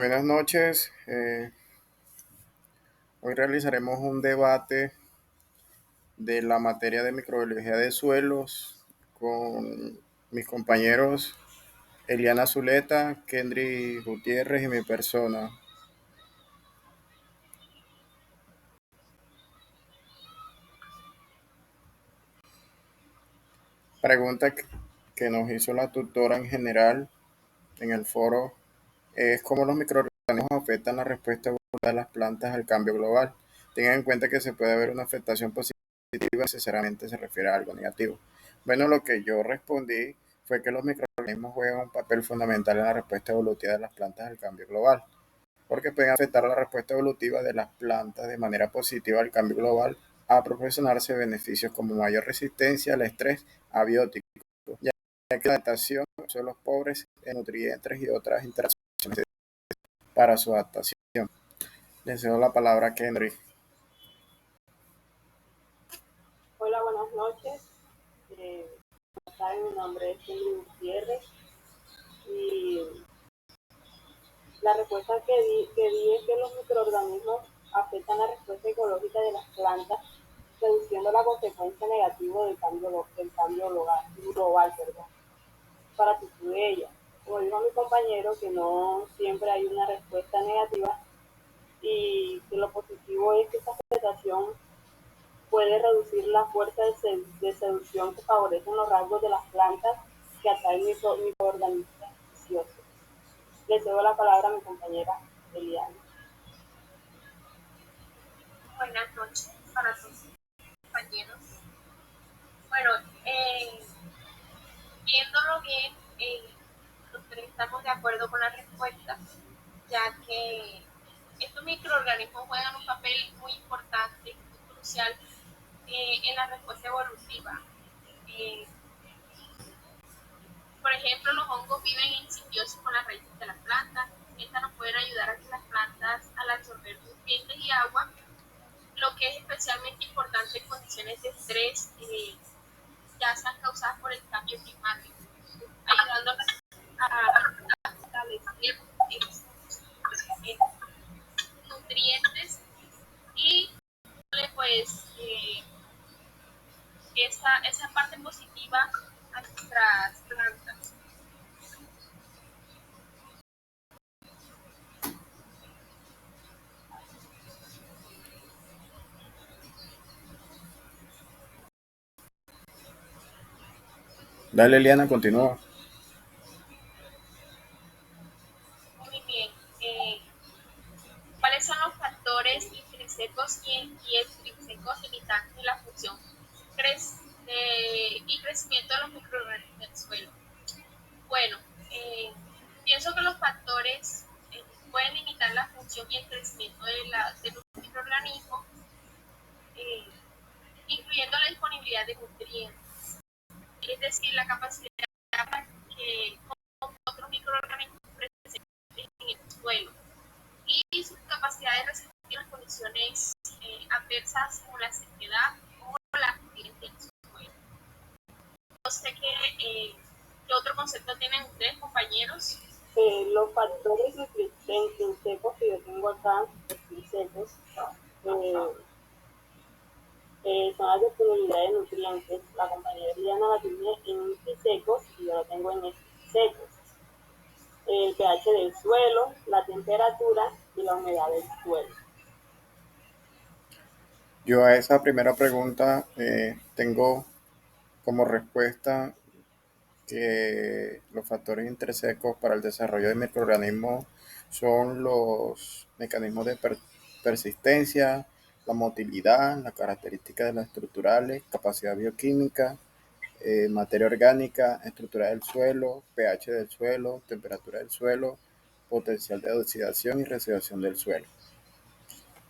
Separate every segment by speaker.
Speaker 1: Buenas noches. Hoy realizaremos un debate de la materia de microbiología de suelos con mis compañeros Eliana Zuleta, Kendry Gutiérrez y mi persona. Pregunta que nos hizo la tutora en general en el foro es cómo los microorganismos afectan la respuesta de las plantas al cambio global. Tengan en cuenta que se puede haber una afectación positiva, necesariamente se refiere a algo negativo. Bueno, lo que yo respondí fue que los microorganismos juegan un papel fundamental en la respuesta evolutiva de las plantas al cambio global, porque pueden afectar la respuesta evolutiva de las plantas de manera positiva al cambio global, a proporcionarse beneficios como mayor resistencia al estrés abiótico, ya que la adaptación de suelos pobres en nutrientes y otras interacciones para su adaptación. Le cedo la palabra a Kendrick.
Speaker 2: Hola, buenas noches. Como saben, mi nombre es Kendry Gutiérrez y la respuesta que di es que los microorganismos afectan la respuesta ecológica de las plantas, reduciendo la consecuencia negativa del cambio global, para actitud de ellas. Como dijo mi compañero, que no siempre hay una respuesta negativa y que lo positivo es que esta afectación puede reducir la fuerza de seducción que favorecen los rasgos de las plantas que atraen microorganismos beneficiosos. Le cedo la palabra a mi compañera Eliana.
Speaker 3: Buenas noches para todos los compañeros. Bueno, viéndolo bien, los tres estamos de acuerdo con la respuesta, ya que estos microorganismos juegan un papel muy importante, muy crucial en la respuesta evolutiva. Eh, por ejemplo, los hongos viven en simbiosis con las raíces de las plantas. Estas nos pueden ayudar a que las plantas, al absorber nutrientes y agua, lo que es especialmente importante en condiciones de estrés, ya sean causadas por el cambio climático, ayudando a establecer nutrientes y pues esa parte positiva a nuestras plantas.
Speaker 1: Dale, Eliana, continúa.
Speaker 3: Muy bien. ¿Cuáles son los factores intrínsecos y extrínsecos limitantes de la función y crecimiento de los microorganismos del suelo? Bueno, pienso que los factores pueden limitar la función y el crecimiento de los microorganismos, eh, incluyendo la disponibilidad de nutrientes, es decir, la capacidad para que otros microorganismos presentes en el suelo y su capacidad de resistir las condiciones adversas como la sequedad o la acidez del suelo. No sé qué otro concepto tienen ustedes, compañeros.
Speaker 2: Los factores intrínsecos que yo tengo acá, intrínsecos, son la disponibilidad de nutrientes. La compañera Eliana la tiene en intrínsecos y yo la tengo en extrínsecos. El pH del suelo, la temperatura y la humedad del suelo.
Speaker 1: Yo a esa primera pregunta tengo como respuesta que los factores intrínsecos para el desarrollo de microorganismos son los mecanismos de persistencia, la motilidad, las características de las estructurales, capacidad bioquímica, materia orgánica, estructura del suelo, pH del suelo, temperatura del suelo, potencial de oxidación y reactivación del suelo.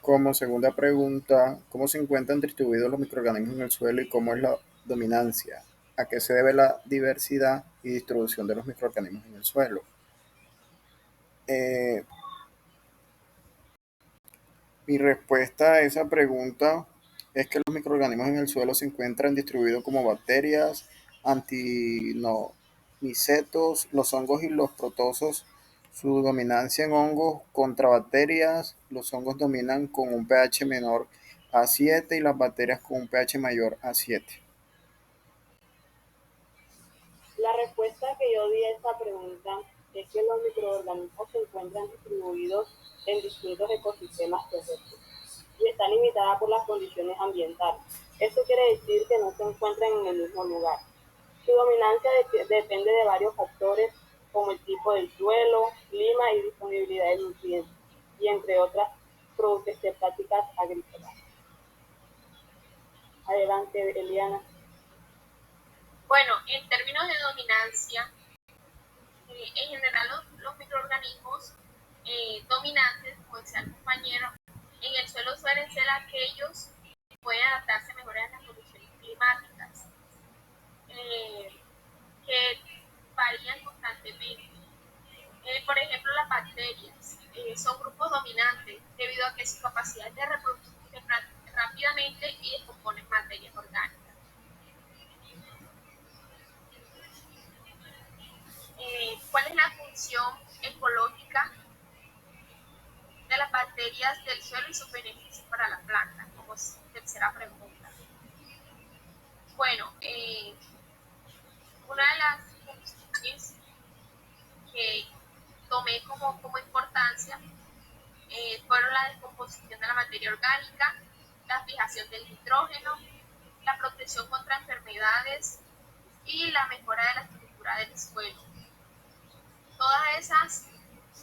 Speaker 1: Como segunda pregunta, ¿cómo se encuentran distribuidos los microorganismos en el suelo y cómo es la dominancia? ¿A qué se debe la diversidad y distribución de los microorganismos en el suelo? Eh, Mi respuesta a esa pregunta es que los microorganismos en el suelo se encuentran distribuidos como bacterias, antinomicetos, los hongos y los protozoos Su dominancia en hongos contra bacterias, los hongos dominan con un pH menor a 7 y las bacterias con un pH mayor a 7.
Speaker 2: La respuesta que yo di a esta pregunta es que los microorganismos se encuentran distribuidos en distintos ecosistemas terrestres y están limitadas por las condiciones ambientales. Esto quiere decir que no se encuentran en el mismo lugar. Su dominancia depende de varios factores como el tipo del suelo, clima y disponibilidad de nutrientes, y entre otras prácticas agrícolas. Adelante, Eliana.
Speaker 3: Bueno, en términos de dominancia, en general los microorganismos dominantes, como decía el compañero, en el suelo suelen ser aquellos que pueden adaptarse mejor a las condiciones climáticas, que varían constantemente. Por ejemplo, las bacterias son grupos dominantes debido a que su capacidad de reproducción es rápidamente y descomponen materias orgánicas. ¿Cuál es la función ecológica de las bacterias del suelo y sus beneficios para la planta? Como tercera pregunta. Bueno, una de las funciones que tomé como importancia fueron la descomposición de la materia orgánica, la fijación del nitrógeno, la protección contra enfermedades y la mejora de la estructura del suelo. Todas esas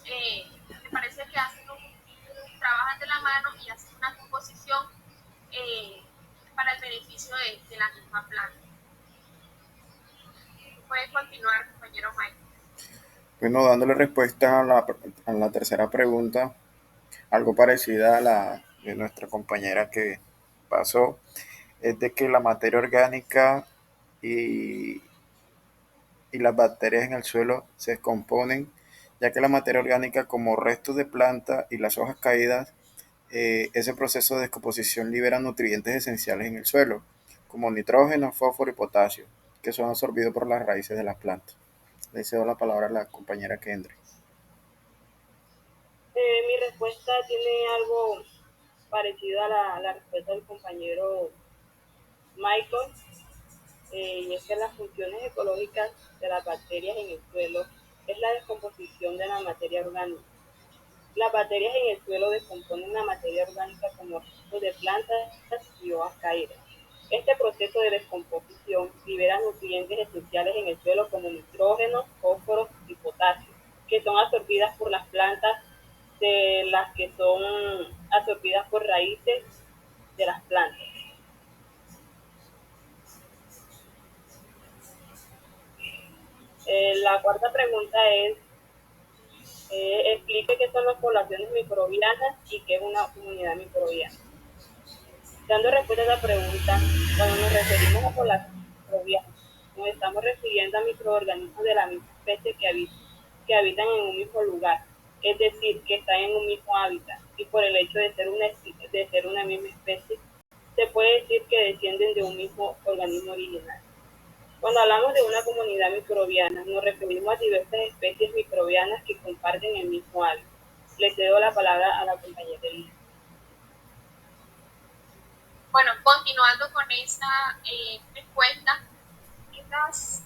Speaker 3: me parece que trabajan de la mano y hacen una composición para el beneficio de la misma planta. Puede continuar, compañero Mike.
Speaker 1: Bueno, dándole respuesta a la tercera pregunta, algo parecida a la de nuestra compañera que pasó, es de que la materia orgánica y, y las bacterias en el suelo se descomponen, ya que la materia orgánica como restos de planta y las hojas caídas, ese proceso de descomposición libera nutrientes esenciales en el suelo, como nitrógeno, fósforo y potasio, que son absorbidos por las raíces de las plantas. Le cedo la palabra a la compañera Kendry.
Speaker 2: Mi respuesta tiene algo parecido a la respuesta del compañero Michael, y es que las funciones ecológicas de las bacterias en el suelo es la descomposición de la materia orgánica. Las bacterias en el suelo descomponen la materia orgánica como restos de plantas y hojas caídas. Este proceso de descomposición libera nutrientes esenciales en el suelo como nitrógeno, fósforo y potasio, que son absorbidas por las plantas, de las que son absorbidas por raíces de las plantas. La cuarta pregunta es, explique qué son las poblaciones microbianas y qué es una comunidad microbiana. Dando respuesta a esta pregunta, cuando nos referimos a poblaciones microbianas, nos estamos refiriendo a microorganismos de la misma especie que habitan en un mismo lugar, es decir, que están en un mismo hábitat, y por el hecho de ser una misma especie, se puede decir que descienden de un mismo organismo original. Cuando hablamos de una comunidad microbiana, nos referimos a diversas especies microbianas que comparten el mismo hábitat. Le cedo la palabra a la compañera Elisa.
Speaker 3: Bueno, continuando con esta respuesta, estas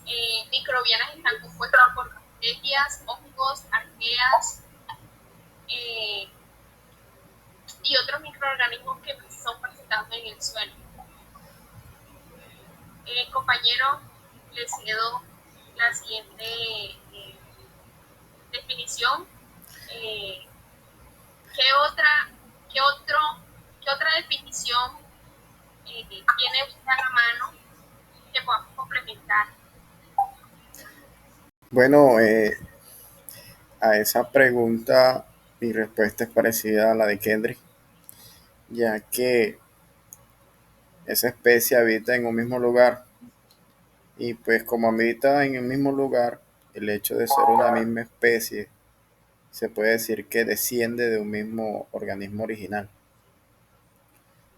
Speaker 3: microbianas están compuestas por bacterias, hongos, arqueas y otros microorganismos que son presentados en el suelo. Compañero, le cedo la siguiente definición. ¿Qué otra definición tiene usted a la mano que podamos complementar?
Speaker 1: Bueno, a esa pregunta mi respuesta es parecida a la de Kendrick, ya que esa especie habita en un mismo lugar y pues como habita en el mismo lugar, el hecho de ser una misma especie se puede decir que desciende de un mismo organismo original.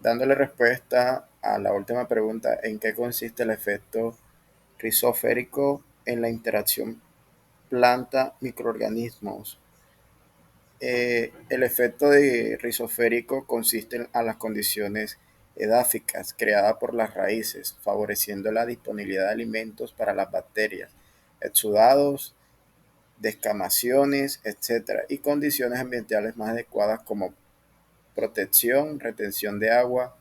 Speaker 1: Dándole respuesta a la última pregunta, ¿en qué consiste el efecto rizoférico en la interacción planta-microorganismos? El efecto de rizosférico consiste en las condiciones edáficas creadas por las raíces, favoreciendo la disponibilidad de alimentos para las bacterias, exudados, descamaciones, etcétera, y condiciones ambientales más adecuadas como protección, retención de agua,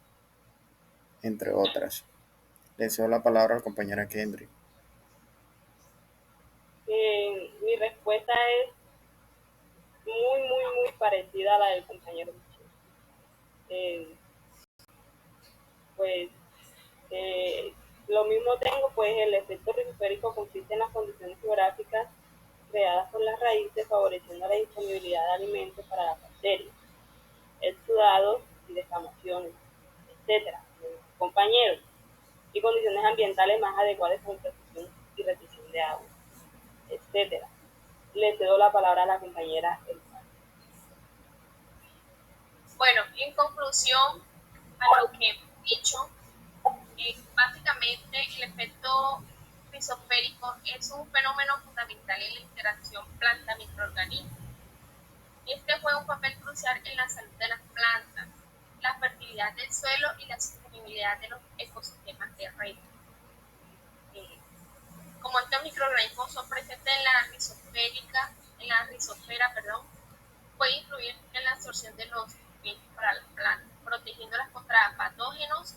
Speaker 1: entre otras. Le cedo la palabra a la compañera Kendry.
Speaker 2: Mi respuesta es muy parecida a la del compañero Michel. Eh, pues lo mismo tengo, pues el efecto rizosférico consiste en las condiciones geográficas creadas por las raíces, favoreciendo la disponibilidad de alimentos para las bacterias, exudados y descamaciones, etcétera, compañeros, y condiciones ambientales más adecuadas como protección y retención de agua, etcétera. Le cedo la palabra a la compañera Elsa.
Speaker 3: Bueno, en conclusión a lo que he dicho, básicamente el efecto rizosférico es un fenómeno fundamental en la interacción planta-microorganismo. Este juega un papel crucial en la salud de las plantas, la fertilidad del suelo y la sostenibilidad de los ecosistemas terrestres. Eh, Como estos microorganismos son presentes en la rizosfera, puede influir en la absorción de los nutrientes para las plantas, protegiéndolas contra patógenos